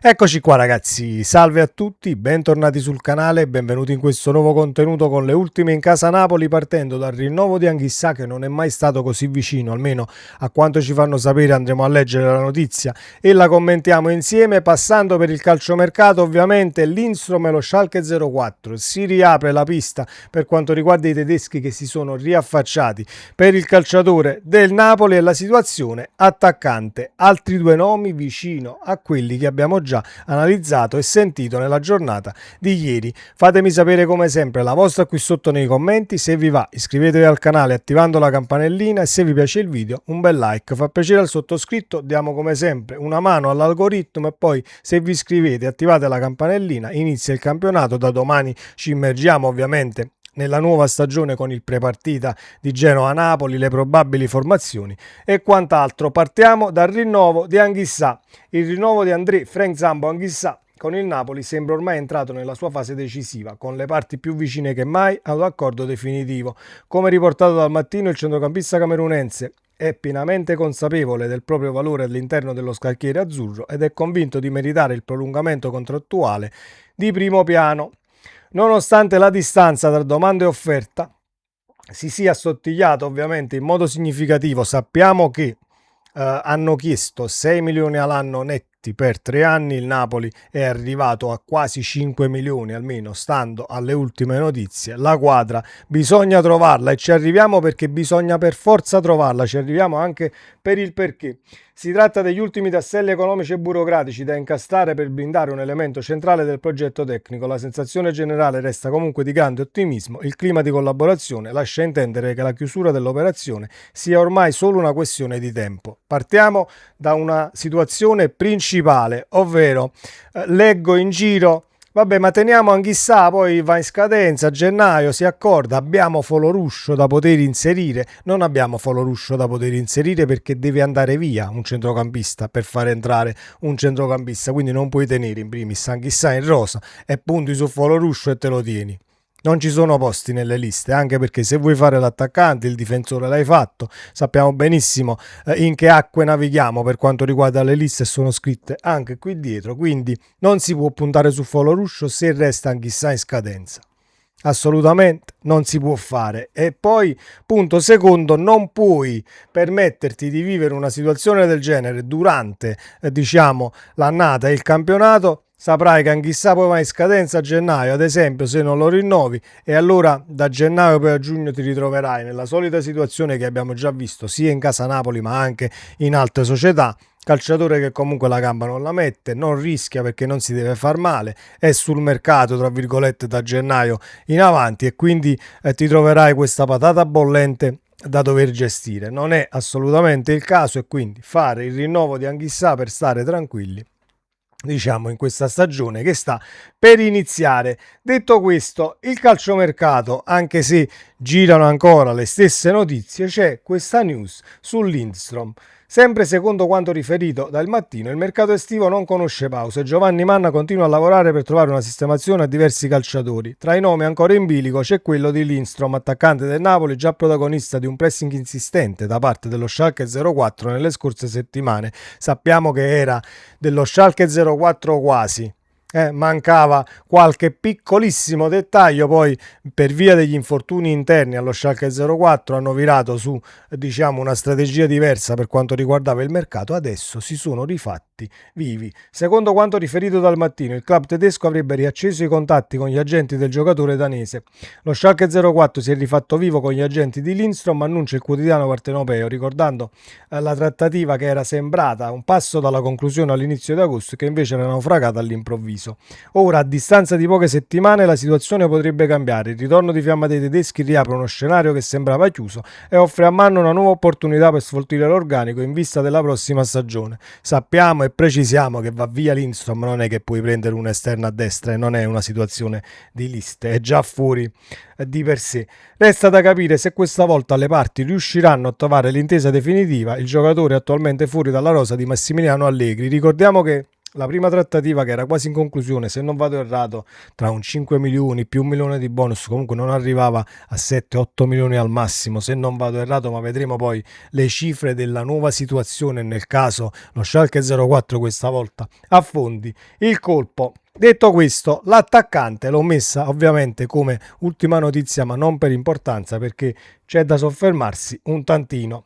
Eccoci qua ragazzi, salve a tutti, bentornati sul canale e benvenuti in questo nuovo contenuto con le ultime in casa Napoli, partendo dal rinnovo di Anghissà che non è mai stato così vicino, almeno a quanto ci fanno sapere. Andremo a leggere la notizia e la commentiamo insieme, passando per il calciomercato ovviamente Lindstrom e lo Schalke 04. Si riapre la pista per quanto riguarda i tedeschi che si sono riaffacciati per il calciatore del Napoli e la situazione attaccante, altri due nomi vicino a quelli che abbiamo già analizzato e sentito nella giornata di ieri. Fatemi sapere come sempre la vostra qui sotto nei commenti. Se vi va, iscrivetevi al canale attivando la campanellina e se vi piace il video un bel like. Fa piacere al sottoscritto, diamo come sempre una mano all'algoritmo e poi se vi iscrivete e attivate la campanellina inizia il campionato. Da domani ci immergiamo ovviamente nella nuova stagione con il prepartita di Genoa-Napoli, le probabili formazioni e quant'altro. Partiamo dal rinnovo di Anghissà. Il rinnovo di André Frank Zambo Anghissà con il Napoli sembra ormai entrato nella sua fase decisiva, con le parti più vicine che mai ad un accordo definitivo. Come riportato dal Mattino, il centrocampista camerunense è pienamente consapevole del proprio valore all'interno dello scacchiere azzurro ed è convinto di meritare il prolungamento contrattuale di primo piano. Nonostante la distanza tra domanda e offerta si sia assottigliata ovviamente in modo significativo, sappiamo che hanno chiesto 6 milioni all'anno netti per 3 anni, il Napoli è arrivato a quasi 5 milioni almeno stando alle ultime notizie. La quadra bisogna trovarla e ci arriviamo perché bisogna per forza trovarla, ci arriviamo anche per il perché. Si tratta degli ultimi tasselli economici e burocratici da incastrare per blindare un elemento centrale del progetto tecnico. La sensazione generale resta comunque di grande ottimismo, il clima di collaborazione lascia intendere che la chiusura dell'operazione sia ormai solo una questione di tempo. Partiamo da una situazione principale, ovvero leggo in giro: vabbè, ma teniamo Anghissà, poi va in scadenza a gennaio, si accorda, abbiamo Foloruscio da poter inserire. Non abbiamo Foloruscio da poter inserire perché deve andare via un centrocampista per far entrare un centrocampista, quindi non puoi tenere in primis Anghissà in rosa e punti su Foloruscio e te lo tieni. Non ci sono posti nelle liste, anche perché se vuoi fare l'attaccante, il difensore l'hai fatto. Sappiamo benissimo in che acque navighiamo per quanto riguarda le liste, sono scritte anche qui dietro, quindi non si può puntare su Foloruscio se resta Anghissà in scadenza. Assolutamente non si può fare. E poi, punto secondo, non puoi permetterti di vivere una situazione del genere durante, l'annata e il campionato. Saprai che Anghissà poi va in scadenza a gennaio, ad esempio, se non lo rinnovi, e allora da gennaio poi a giugno ti ritroverai nella solita situazione che abbiamo già visto sia in casa Napoli ma anche in altre società. Calciatore che comunque la gamba non la mette, non rischia perché non si deve far male, è sul mercato tra virgolette da gennaio in avanti e quindi ti troverai questa patata bollente da dover gestire. Non è assolutamente il caso e quindi fare il rinnovo di Anghissà per stare tranquilli in questa stagione che sta per iniziare. Detto questo, il calciomercato, anche se girano ancora le stesse notizie, c'è questa news su Lindstrom. Sempre secondo quanto riferito dal Mattino, il mercato estivo non conosce pause. Giovanni Manna continua a lavorare per trovare una sistemazione a diversi calciatori. Tra i nomi ancora in bilico c'è quello di Lindstrom, attaccante del Napoli, già protagonista di un pressing insistente da parte dello Schalke 04 nelle scorse settimane. Sappiamo che era dello Schalke 04 quasi. Mancava qualche piccolissimo dettaglio, poi per via degli infortuni interni allo Schalke 04 hanno virato su una strategia diversa per quanto riguardava il mercato. Adesso si sono rifatti vivi. Secondo quanto riferito dal Mattino, il club tedesco avrebbe riacceso i contatti con gli agenti del giocatore danese. Lo Schalke 04 si è rifatto vivo con gli agenti di Lindstrom, annuncia il quotidiano partenopeo, ricordando la trattativa che era sembrata un passo dalla conclusione all'inizio di agosto che invece era naufragata all'improvviso. Ora, a distanza di poche settimane, la situazione potrebbe cambiare. Il ritorno di fiamma dei tedeschi riapre uno scenario che sembrava chiuso e offre a Manno una nuova opportunità per sfoltire l'organico in vista della prossima stagione. Sappiamo e precisiamo che va via Lindstrom, non è che puoi prendere un esterno a destra e non è una situazione di liste, è già fuori di per sé. Resta da capire se questa volta le parti riusciranno a trovare l'intesa definitiva. Il giocatore è attualmente fuori dalla rosa di Massimiliano Allegri. Ricordiamo che la prima trattativa che era quasi in conclusione, se non vado errato, tra un 5 milioni più un milione di bonus, comunque non arrivava a 7-8 milioni al massimo, se non vado errato, ma vedremo poi le cifre della nuova situazione nel caso lo Schalke 04 questa volta affondi il colpo. Detto questo, l'attaccante l'ho messa ovviamente come ultima notizia, ma non per importanza, perché c'è da soffermarsi un tantino.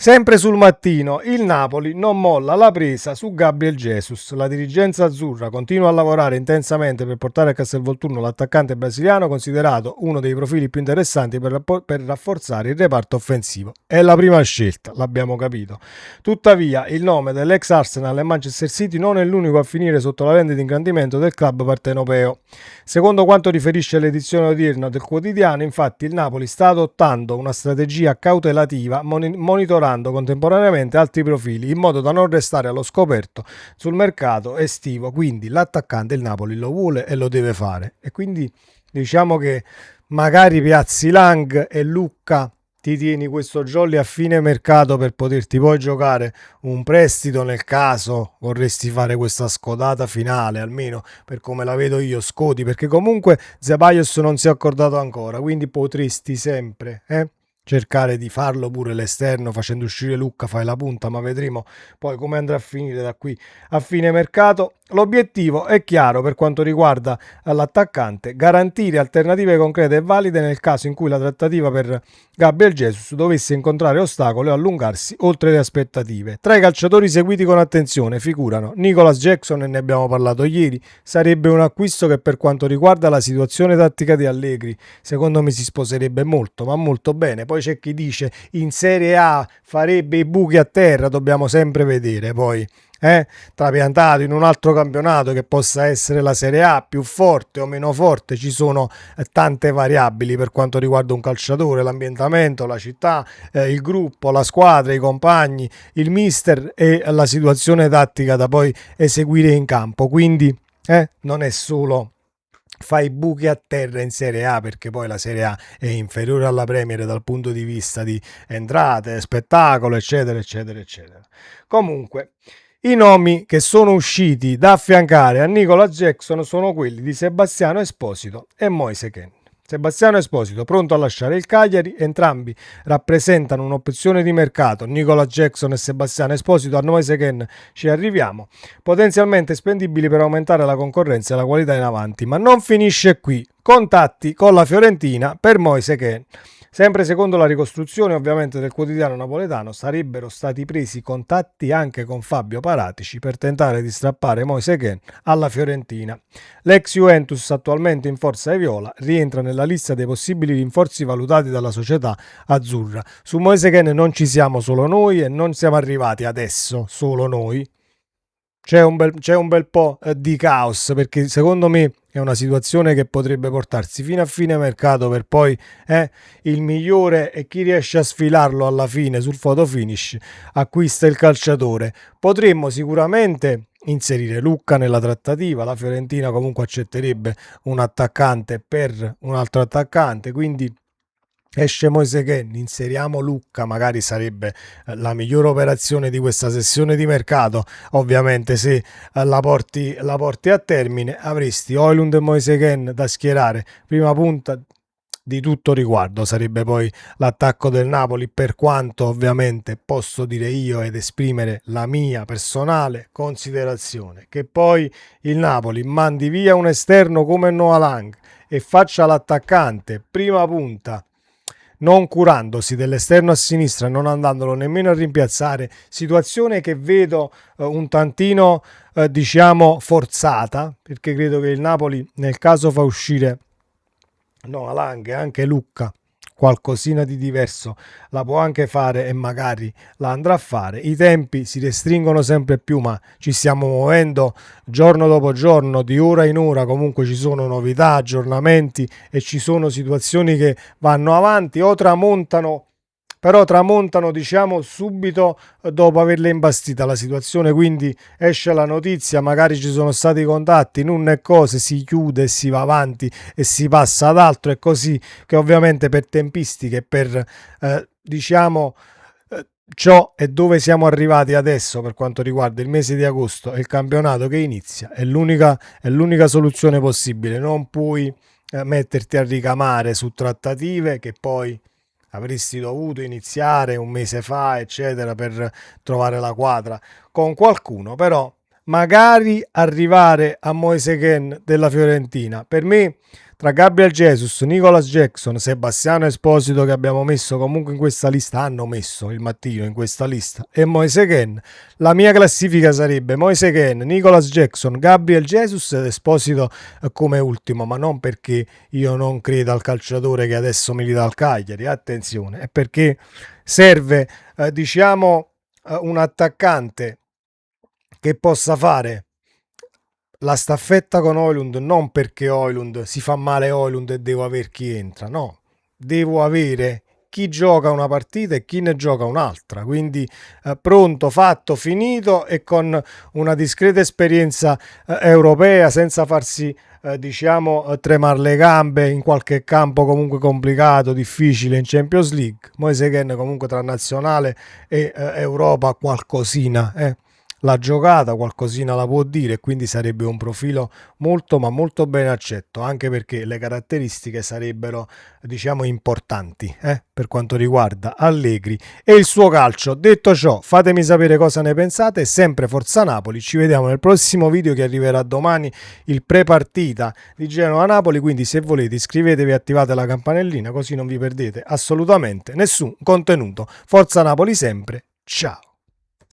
Sempre sul mattino, il Napoli non molla la presa su Gabriel Jesus. La dirigenza azzurra continua a lavorare intensamente per portare a Castelvolturno l'attaccante brasiliano, considerato uno dei profili più interessanti per rafforzare il reparto offensivo. È la prima scelta, l'abbiamo capito. Tuttavia, il nome dell'ex Arsenal e Manchester City non è l'unico a finire sotto la lente di ingrandimento del club partenopeo. Secondo quanto riferisce l'edizione odierna del quotidiano, infatti, il Napoli sta adottando una strategia cautelativa, monitorando contemporaneamente altri profili in modo da non restare allo scoperto sul mercato estivo. Quindi l'attaccante il Napoli lo vuole e lo deve fare, e quindi diciamo che magari piazzi Lang e Lucca, ti tieni questo jolly a fine mercato per poterti poi giocare un prestito nel caso vorresti fare questa scodata finale, almeno per come la vedo io, scodi, perché comunque Zeballos non si è accordato ancora, quindi potresti sempre cercare di farlo pure l'esterno, facendo uscire Lucca, fai la punta, ma vedremo poi come andrà a finire da qui a fine mercato. L'obiettivo è chiaro per quanto riguarda l'attaccante: garantire alternative concrete e valide nel caso in cui la trattativa per Gabriel Jesus dovesse incontrare ostacoli o allungarsi oltre le aspettative. Tra i calciatori seguiti con attenzione figurano Nicolas Jackson, e ne abbiamo parlato ieri, sarebbe un acquisto che per quanto riguarda la situazione tattica di Allegri secondo me si sposerebbe molto, ma molto bene. Poi c'è chi dice in Serie A farebbe i buchi a terra, dobbiamo sempre vedere poi trapiantato in un altro campionato che possa essere la Serie A, più forte o meno forte. Ci sono tante variabili per quanto riguarda un calciatore: l'ambientamento, la città, il gruppo, la squadra, i compagni, il mister e la situazione tattica da poi eseguire in campo. Quindi non è solo fai buchi a terra in Serie A, perché poi la Serie A è inferiore alla Premier dal punto di vista di entrate, spettacolo, eccetera eccetera eccetera. Comunque, i nomi che sono usciti da affiancare a Nicola Jackson sono quelli di Sebastiano Esposito e Moise Kean. Sebastiano Esposito pronto a lasciare il Cagliari, entrambi rappresentano un'opzione di mercato. Nicola Jackson e Sebastiano Esposito, a Moise Kean ci arriviamo, potenzialmente spendibili per aumentare la concorrenza e la qualità in avanti. Ma non finisce qui. Contatti con la Fiorentina per Moise Kean. Sempre secondo la ricostruzione ovviamente del quotidiano napoletano, sarebbero stati presi contatti anche con Fabio Paratici per tentare di strappare Moise Kean alla Fiorentina. L'ex Juventus, attualmente in forza ai viola, rientra nella lista dei possibili rinforzi valutati dalla società azzurra. Su Moise Kean non ci siamo solo noi, e non siamo arrivati adesso solo noi. C'è un bel po' di caos, perché secondo me è una situazione che potrebbe portarsi fino a fine mercato, per poi il migliore e chi riesce a sfilarlo alla fine sul photo finish acquista il calciatore. Potremmo sicuramente inserire Lucca nella trattativa, la Fiorentina comunque accetterebbe un attaccante per un altro attaccante, quindi esce Moise Kean, inseriamo Lucca, magari sarebbe la migliore operazione di questa sessione di mercato. Ovviamente se la porti a termine avresti Højlund e Moise Kean da schierare prima punta. Di tutto riguardo sarebbe poi l'attacco del Napoli, per quanto ovviamente posso dire io ed esprimere la mia personale considerazione che poi il Napoli mandi via un esterno come Noah Lang e faccia l'attaccante prima punta, non curandosi dell'esterno a sinistra, non andandolo nemmeno a rimpiazzare, situazione che vedo un tantino forzata, perché credo che il Napoli nel caso fa uscire Lang e anche Lucca qualcosina di diverso la può anche fare, e magari la andrà a fare. I tempi si restringono sempre più, ma ci stiamo muovendo giorno dopo giorno, di ora in ora. Comunque ci sono novità, aggiornamenti, e ci sono situazioni che vanno avanti o tramontano, però tramontano subito dopo averle imbastita la situazione. Quindi esce la notizia, magari ci sono stati contatti, non è cose, si chiude e si va avanti e si passa ad altro. È così che ovviamente per tempistiche, per ciò è dove siamo arrivati adesso per quanto riguarda il mese di agosto e il campionato che inizia, è l'unica soluzione possibile. Non puoi metterti a ricamare su trattative che poi avresti dovuto iniziare un mese fa, eccetera, per trovare la quadra con qualcuno, però magari arrivare a Moise Kean della Fiorentina. Per me, tra Gabriel Jesus, Nicolas Jackson, Sebastiano Esposito che abbiamo messo comunque in questa lista, hanno messo il mattino in questa lista, e Moise Kean, la mia classifica sarebbe Moise Kean, Nicolas Jackson, Gabriel Jesus ed Esposito come ultimo, ma non perché io non credo al calciatore che adesso milita al Cagliari, attenzione, è perché serve, un attaccante che possa fare la staffetta con Højlund, non perché Højlund si fa male Højlund e devo avere chi entra, no, devo avere chi gioca una partita e chi ne gioca un'altra, quindi pronto, fatto, finito e con una discreta esperienza europea, senza farsi tremare le gambe in qualche campo comunque complicato, difficile in Champions League. Moise Kean comunque tra nazionale e Europa qualcosina la giocata, qualcosina la può dire, e quindi sarebbe un profilo molto ma molto ben accetto, anche perché le caratteristiche sarebbero importanti per quanto riguarda Allegri e il suo calcio. Detto ciò, fatemi sapere cosa ne pensate, sempre Forza Napoli, ci vediamo nel prossimo video che arriverà domani, il pre-partita di Genoa-Napoli, quindi se volete iscrivetevi e attivate la campanellina così non vi perdete assolutamente nessun contenuto. Forza Napoli sempre, ciao!